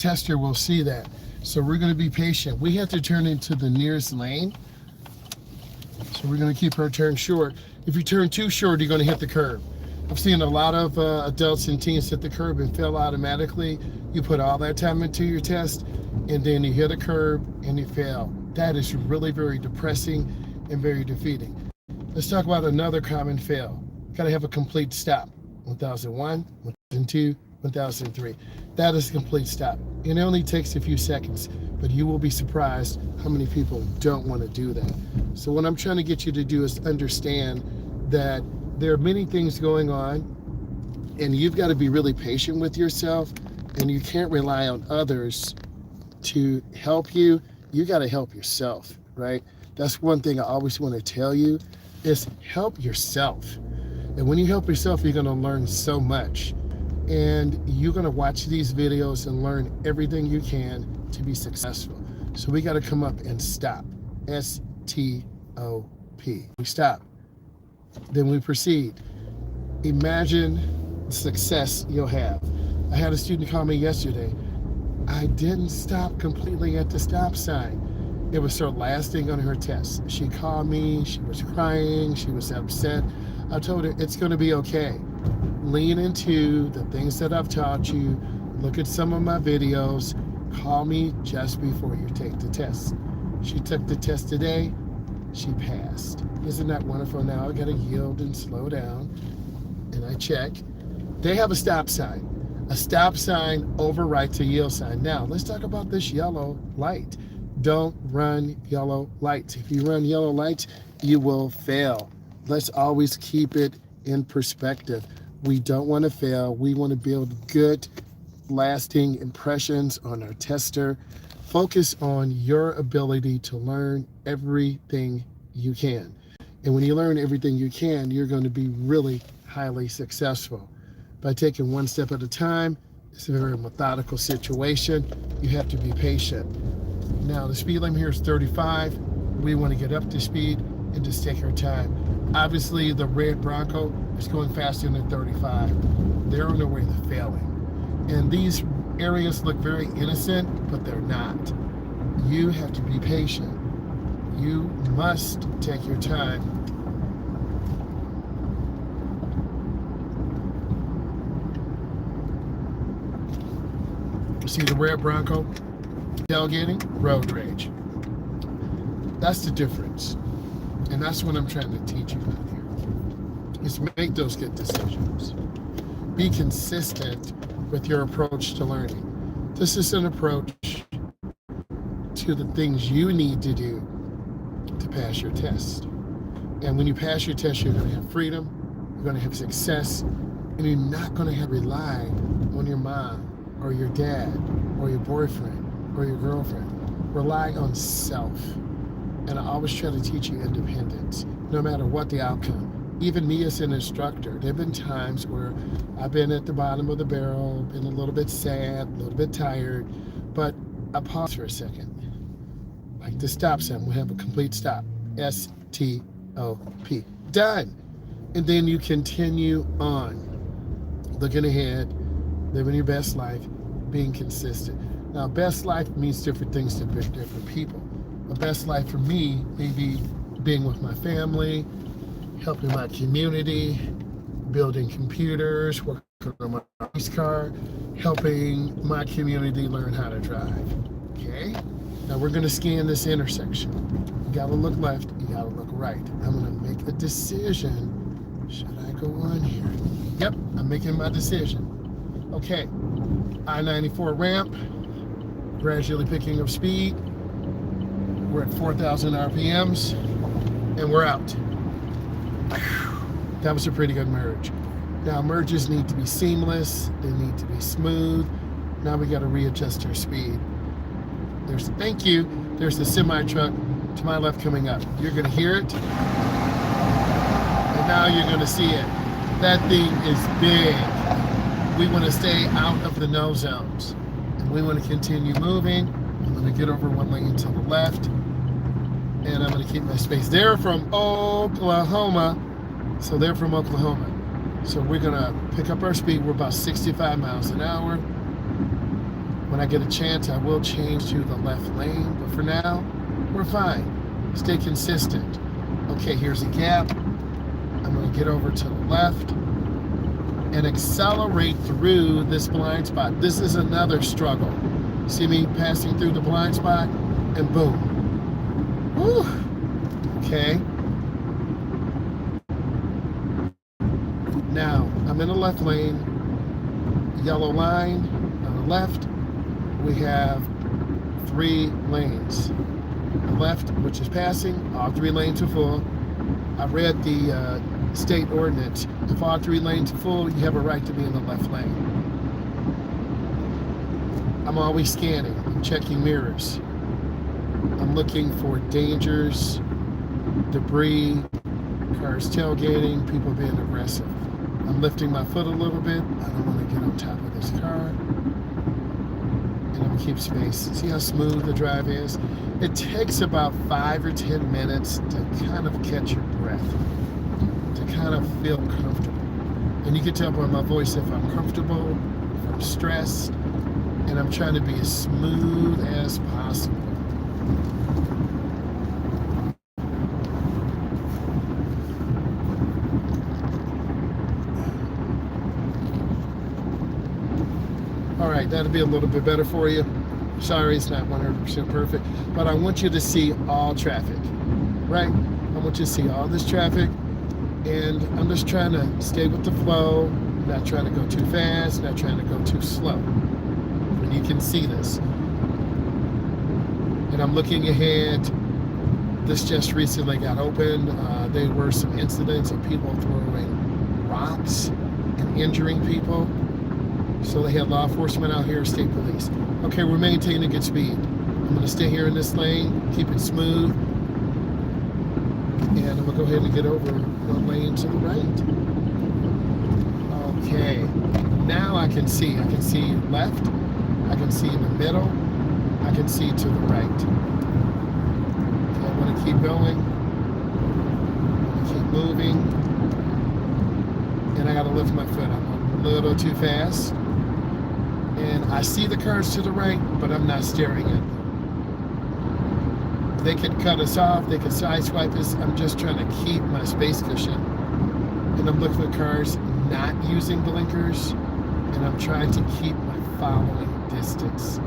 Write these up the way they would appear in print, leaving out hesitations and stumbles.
tester will see that. So we're going to be patient. We have to turn into the nearest lane. So we're going to keep our turn short. If you turn too short, you're going to hit the curb. I've seen a lot of adults and teens hit the curb and fail automatically. You put all that time into your test, and then you hit a curb and you fail. That is really very depressing and very defeating. Let's talk about another common fail. Got to have a complete stop. 1001, 1002, 1003. That is a complete stop. It only takes a few seconds, but you will be surprised how many people don't want to do that. So what I'm trying to get you to do is understand that there are many things going on, and you've got to be really patient with yourself, and you can't rely on others to help you. You got to help yourself, right? That's one thing I always want to tell you is help yourself. And when you help yourself, you're going to learn so much. And you're going to watch these videos and learn everything you can to be successful. So we got to come up and stop. S-T-O-P. We stop. Then we proceed. Imagine the success you'll have. I had a student call me yesterday. I didn't stop completely at the stop sign. It was her last thing on her test. She called me, she was crying, she was upset. I told her it's going to be okay. Lean into the things that I've taught you. Look at some of my videos. Call me just before you take the test. She took the test today. She passed. Isn't that wonderful? Now I got to yield and slow down. And I check. They have a stop sign. A stop sign overwrites a yield sign. Now let's talk about this yellow light. Don't run yellow lights. If you run yellow lights, you will fail. Let's always keep it in perspective. We don't want to fail. We want to build good, lasting impressions on our tester. Focus on your ability to learn everything you can. And when you learn everything you can, you're going to be really highly successful. By taking one step at a time, it's a very methodical situation. You have to be patient. Now, the speed limit here is 35. We want to get up to speed and just take our time. Obviously, the red Bronco is going faster than 35. They're on their way to failing. And these areas look very innocent, but they're not. You have to be patient. You must take your time. See the red Bronco? Tailgating, road rage. That's the difference. And that's what I'm trying to teach you out here. Is make those good decisions. Be consistent with your approach to learning. This is an approach to the things you need to do to pass your test. And when you pass your test, you're going to have freedom, you're going to have success, and you're not going to have to rely on your mom or your dad or your boyfriend or your girlfriend. Rely on self. And I always try to teach you independence, no matter what the outcome. Even me as an instructor, there have been times where I've been at the bottom of the barrel, been a little bit sad, a little bit tired, but I pause for a second. Like the stop sign, we have a complete stop. S-T-O-P. Done. And then you continue on, looking ahead, living your best life, being consistent. Now, best life means different things to different people. A best life for me may be being with my family, helping my community, building computers, working on my race car, helping my community learn how to drive. Okay? Now we're going to scan this intersection. You got to look left, you got to look right. I'm going to make a decision. Should I go on here? Yep, I'm making my decision. Okay, I-94 ramp, gradually picking up speed. We're at 4,000 RPMs, and we're out. That was a pretty good merge. Now, merges need to be seamless. They need to be smooth. Now we got to readjust our speed. Thank you. There's the semi-truck to my left coming up. You're going to hear it, and now you're going to see it. That thing is big. We want to stay out of the no zones, and we want to continue moving. I'm going to get over one lane to the left, and I'm going to keep my space. They're from Oklahoma, so they're from Oklahoma. So we're going to pick up our speed. We're about 65 miles an hour. When I get a chance, I will change to the left lane, but for now, we're fine. Stay consistent. Okay, here's a gap. I'm going to get over to the left and accelerate through this blind spot. This is another struggle. See me passing through the blind spot, and boom. Whew. Okay. Now, I'm in the left lane, yellow line on the left. We have 3 lanes. The left, which is passing, all 3 lanes are full. I read the state ordinance. If all 3 lanes are full, you have a right to be in the left lane. I'm always scanning, I'm checking mirrors. I'm looking for dangers, debris, cars tailgating, people being aggressive. I'm lifting my foot a little bit. I don't want to get on top of this car. And I'm going to keep space. See how smooth the drive is? It takes about 5 or 10 minutes to kind of catch your breath, to kind of feel comfortable. And you can tell by my voice if I'm comfortable, if I'm stressed, and I'm trying to be as smooth as possible. All right, that'll be a little bit better for you. Sorry, it's not 100% perfect, but I want you to see all traffic, right? I want you to see all this traffic, and I'm just trying to stay with the flow, not trying to go too fast, not trying to go too slow. And you can see this. And I'm looking ahead. This just recently got opened. There were some incidents of people throwing rocks and injuring people. So they had law enforcement out here, state police. Okay, we're maintaining good speed. I'm going to stay here in this lane, keep it smooth. And I'm going to go ahead and get over the lane to the right. Okay, now I can see. I can see left. I can see in the middle. I can see to the right. Okay, I want to keep going. I want to keep moving. And I got to lift my foot. I'm a little too fast. And I see the cars to the right, but I'm not staring at them. They could cut us off, they could sideswipe us. I'm just trying to keep my space cushion. And I'm looking at cars not using blinkers, and I'm trying to keep my following distance.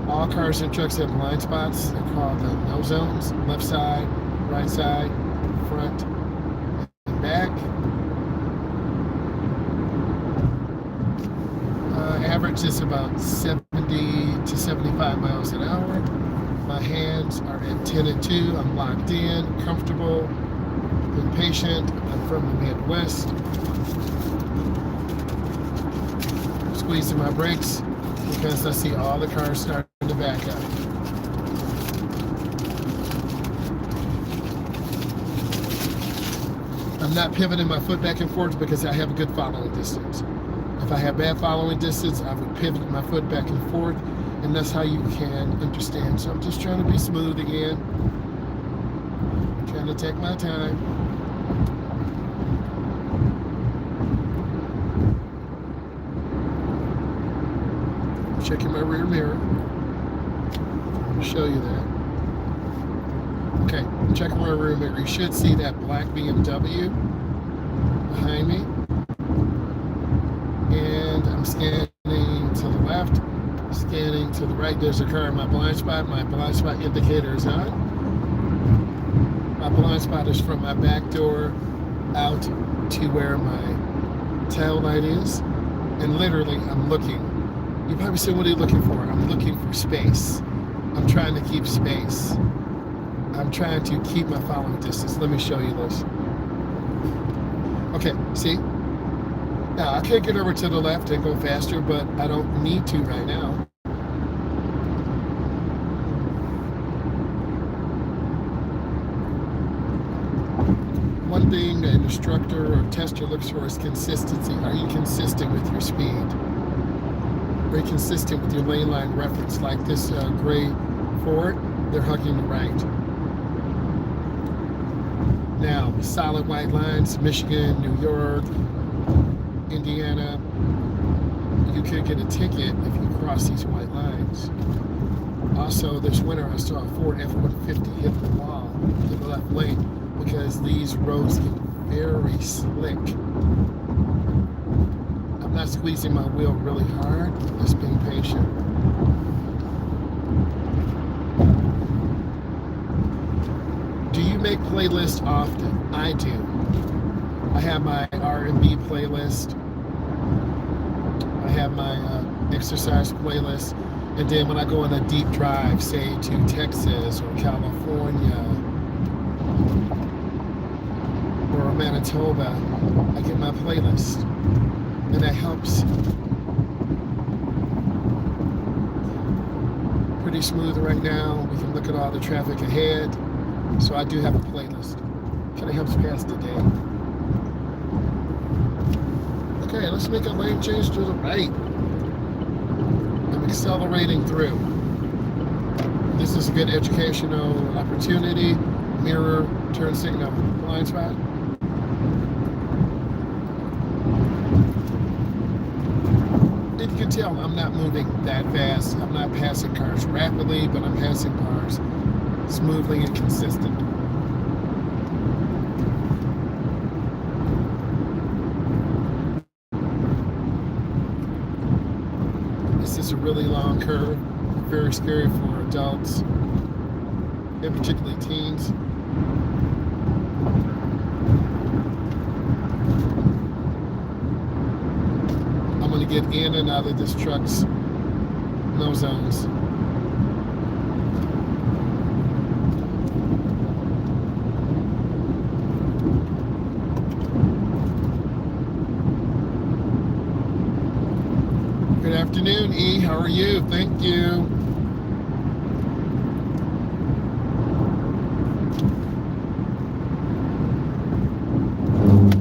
All cars and trucks have blind spots. They're called the no zones, left side, right side, front, and back. Average is about 70 to 75 miles an hour. My hands are at 10 and 2. I'm locked in, comfortable, impatient. I'm from the Midwest. I'm squeezing my brakes because I see all the cars starting to back up. I'm not pivoting my foot back and forth because I have a good following distance. If I have bad following distance, I would pivot my foot back and forth, and that's how you can understand. So I'm just trying to be smooth again, trying to take my time. I'm checking my rear mirror. I'm going to show you that. Okay, I'm checking my rear mirror. You should see that black BMW behind me. And I'm scanning to the left, scanning to the right. There's a car in my blind spot. My blind spot indicator is on. My blind spot is from my back door out to where my tail light is. And literally, I'm looking. You probably say, what are you looking for? I'm looking for space. I'm trying to keep space. I'm trying to keep my following distance. Let me show you this. Okay, see? Now, I can't get over to the left and go faster, but I don't need to right now. One thing an instructor or tester looks for is consistency. Are you consistent with your speed? Are you consistent with your lane line reference? Like this gray Ford, they're hugging the right. Now, solid white lines, Michigan, New York, Indiana, you could get a ticket if you cross these white lines. Also, this winter I saw a Ford F-150 hit the wall to the left lane because these roads get very slick. I'm not squeezing my wheel really hard, just being patient. Do you make playlists often? I do. I have my R&B playlist. I have my exercise playlist. And then when I go on a deep drive, say to Texas or California or Manitoba, I get my playlist. And that helps. Pretty smooth right now. We can look at all the traffic ahead. So I do have a playlist. Kind of helps pass the day. Okay, let's make a lane change to the right. I'm accelerating through. This is a good educational opportunity. Mirror, turn signal, blind spot. And you can tell I'm not moving that fast. I'm not passing cars rapidly, but I'm passing cars smoothly and consistent. This is a really long curve, very scary for adults, and particularly teens. I'm going to get in and out of this truck's no zones. Good afternoon, E. How are you? Thank you.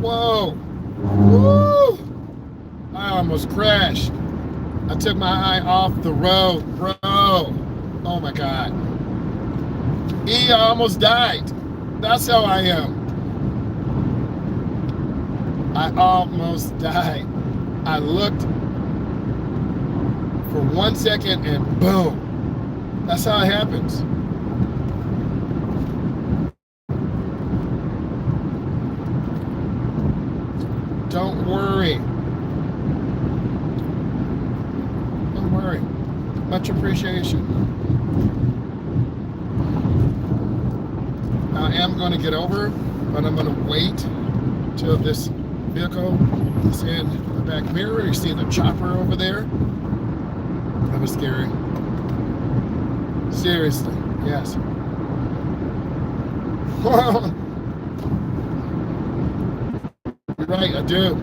Whoa. Woo! I almost crashed. I took my eye off the road, bro. Oh my God. E, I almost died. That's how I am. I almost died. I looked for 1 second and boom. That's how it happens. Don't worry. Don't worry. Much appreciation. I am going to get over, but I'm going to wait till this vehicle is in the back mirror. You see the chopper over there? That was scary. Seriously, yes. You're right, I do.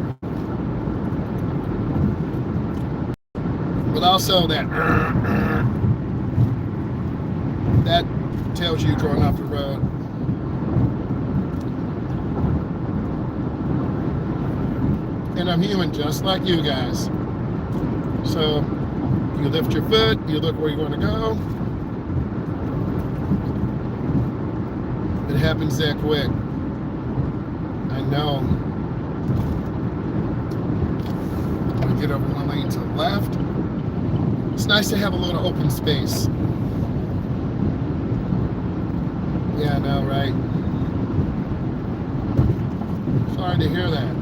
But also that tells you going off the road. And I'm human just like you guys. So you lift your foot, you look where you want to go. It happens that quick. I know. I'm going to get over one lane to the left. It's nice to have a little open space. Yeah, I know, right? Sorry to hear that.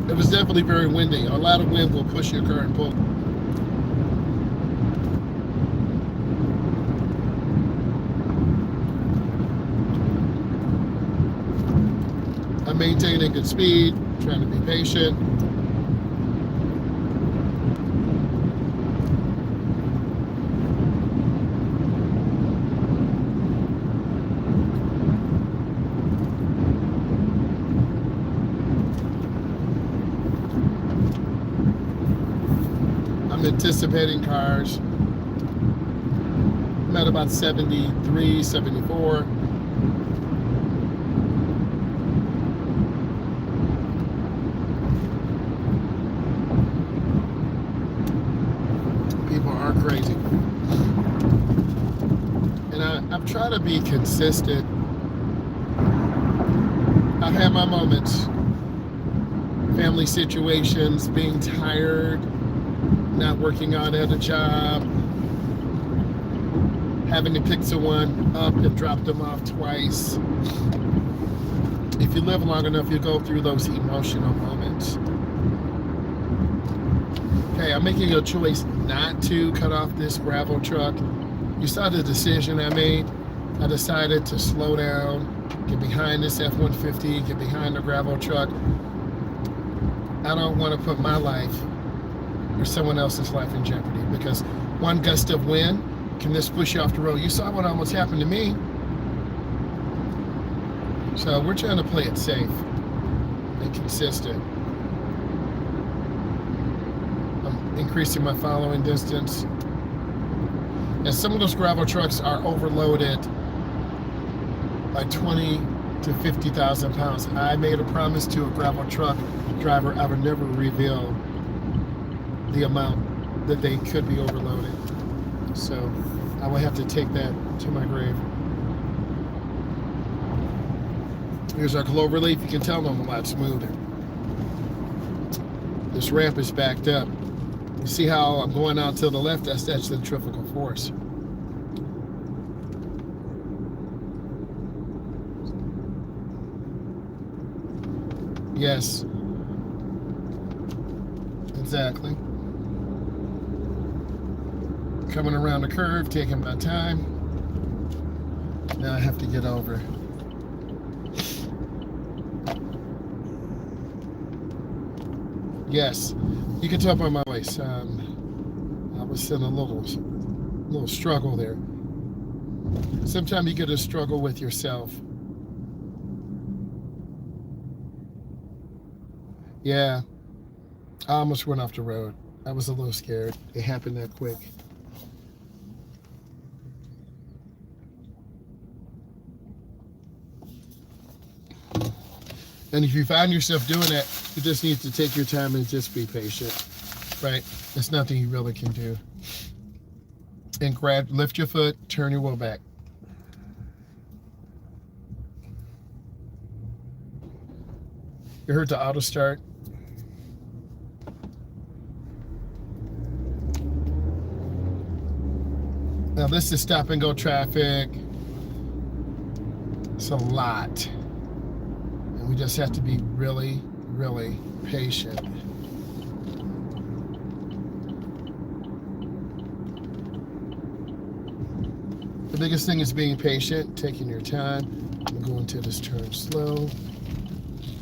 It was definitely very windy. A lot of wind will push your car and pull. I'm maintaining good speed, trying to be patient. I'm anticipating cars. I'm at about 73, 74. People are crazy. And I'm trying to be consistent I've had my moments. Family situations, being tired, not working out at a job, having to pick someone up and drop them off twice. If you live long enough, you go through those emotional moments. Okay, I'm making a choice not to cut off this gravel truck. You saw the decision I made. I decided to slow down, get behind this F-150, get behind the gravel truck. I don't want to put my life or someone else's life in jeopardy, because one gust of wind can just push you off the road. You saw what almost happened to me. So we're trying to play it safe and consistent. I'm increasing my following distance. And some of those gravel trucks are overloaded by 20 to 50,000 pounds. I made a promise to a gravel truck driver I would never reveal the amount that they could be overloaded. So I will have to take that to my grave. Here's our clover leaf. You can tell I'm a lot smoother. This ramp is backed up. You see how I'm going out to the left? That's centrifugal force. Yes. Exactly. Coming around the curve, taking my time. Now I have to get over. Yes, you can tell by my voice. I was in a little struggle there. Sometimes you get a struggle with yourself. Yeah, I almost went off the road. I was a little scared. It happened that quick. And if you find yourself doing that, you just need to take your time and just be patient, right? There's nothing you really can do. And lift your foot, turn your wheel back. You heard the auto start? Now this is stop and go traffic. It's a lot. And we just have to be really, really patient. The biggest thing is being patient, taking your time. I'm going to this turn slow.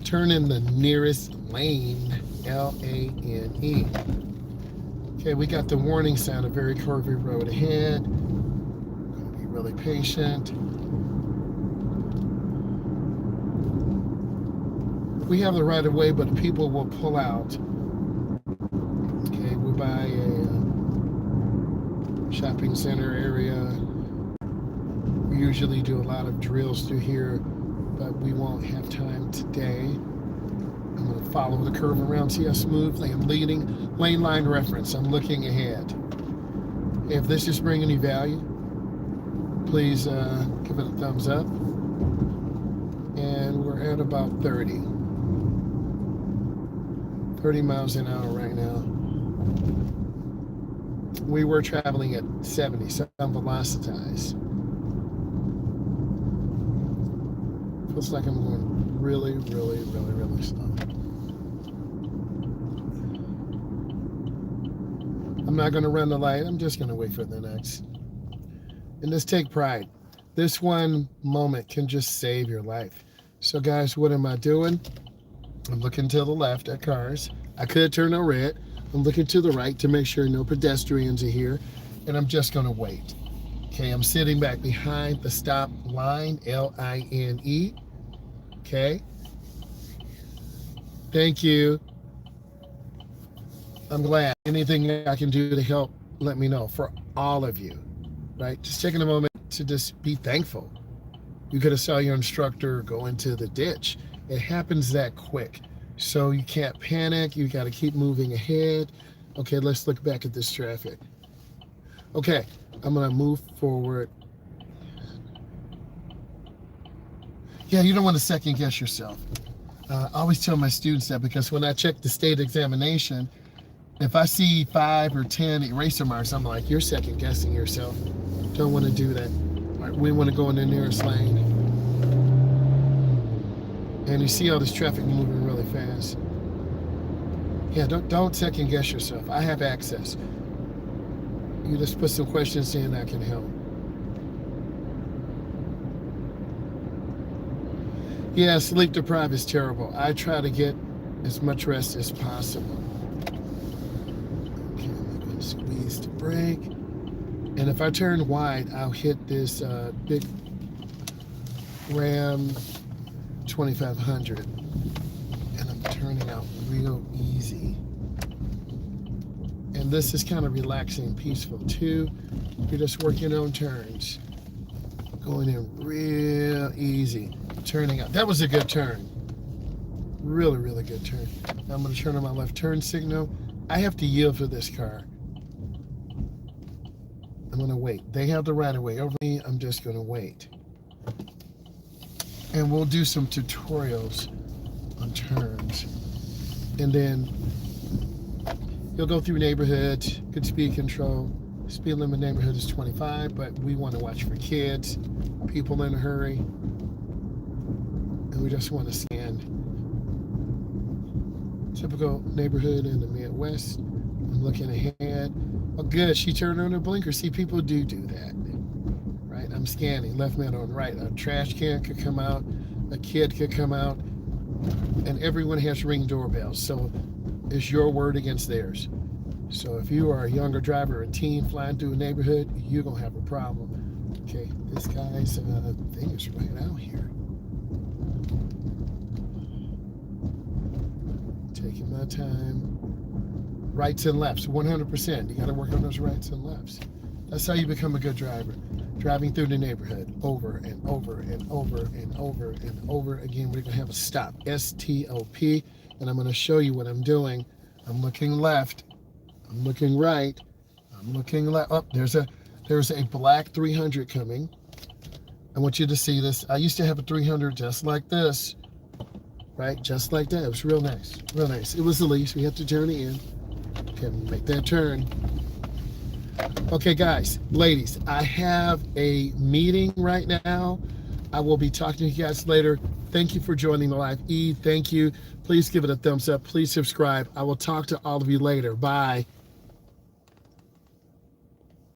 Turn in the nearest lane, L-A-N-E. Okay, we got the warning sign, a very curvy road ahead. I'm going to be really patient. We have the right of way, but people will pull out. Okay, we're by a shopping center area. We usually do a lot of drills through here, but we won't have time today. I'm going to follow the curve around, see how smoothly I'm leading. Lane line reference, I'm looking ahead. If this is bringing any value, please give it a thumbs up. And we're at about 30 miles an hour right now. We were traveling at 70, so I'm velocitized. Feels like I'm going really, really, really, really slow. I'm not going to run the light. I'm just going to wait for the next. And just take pride. This one moment can just save your life. So guys, what am I doing? I'm looking to the left at cars. I could turn on red. I'm looking to the right to make sure no pedestrians are here. And I'm just going to wait. Okay, I'm sitting back behind the stop line, L-I-N-E. Okay. Thank you. I'm glad. Anything I can do to help, let me know. For all of you, right? Just taking a moment to just be thankful. You could have saw your instructor go into the ditch. It happens that quick. So you can't panic. You got to keep moving ahead. Okay, let's look back at this traffic. Okay, I'm going to move forward. Yeah, you don't want to second guess yourself. I always tell my students that, because when I check the state examination, if I see 5 or 10 eraser marks, I'm like, you're second guessing yourself. Don't want to do that. All right, we want to go in the nearest lane. And you see all this traffic moving really fast. Yeah, don't second guess yourself. I have access. You just put some questions in, I can help. Yeah, sleep deprived is terrible. I try to get as much rest as possible. Okay, I'm going to squeeze the brake. And if I turn wide, I'll hit this big Ram 2500. And I'm turning out real easy. And this is kind of relaxing, peaceful too. You're just working on turns. Going in real easy. Turning out. That was a good turn. Really, really good turn. Now I'm going to turn on my left turn signal. I have to yield for this car. I'm going to wait. They have the right of way over me. I'm just going to wait. And we'll do some tutorials on turns. And then you'll go through neighborhoods, good speed control. Speed limit neighborhood is 25, but we want to watch for kids, people in a hurry. And we just want to scan. Typical neighborhood in the Midwest. I'm looking ahead. Oh, good. She turned on her blinker. See, people do that. Right? I'm scanning. Left, middle, and right. A trash can could come out. A kid could come out. And everyone has Ring doorbells. So it's your word against theirs. So if you are a younger driver, a teen flying through a neighborhood, you're going to have a problem. Okay, this guy's thing is right out here. Taking my time. Rights and lefts, 100%. You got to work on those rights and lefts. That's how you become a good driver. Driving through the neighborhood over and over and over and over and over again. We're going to have a stop. S-T-O-P. And I'm going to show you what I'm doing. I'm looking left. I'm looking right. I'm looking left. Oh, there's a black 300 coming. I want you to see this. I used to have a 300 just like this. Right? Just like that. It was real nice. Real nice. It was the lease. We have to turn it in. Okay, make that turn. Okay, guys, ladies, I have a meeting right now. I will be talking to you guys later. Thank you for joining the live. Thank you. Please give it a thumbs up. Please subscribe. I will talk to all of you later. Bye.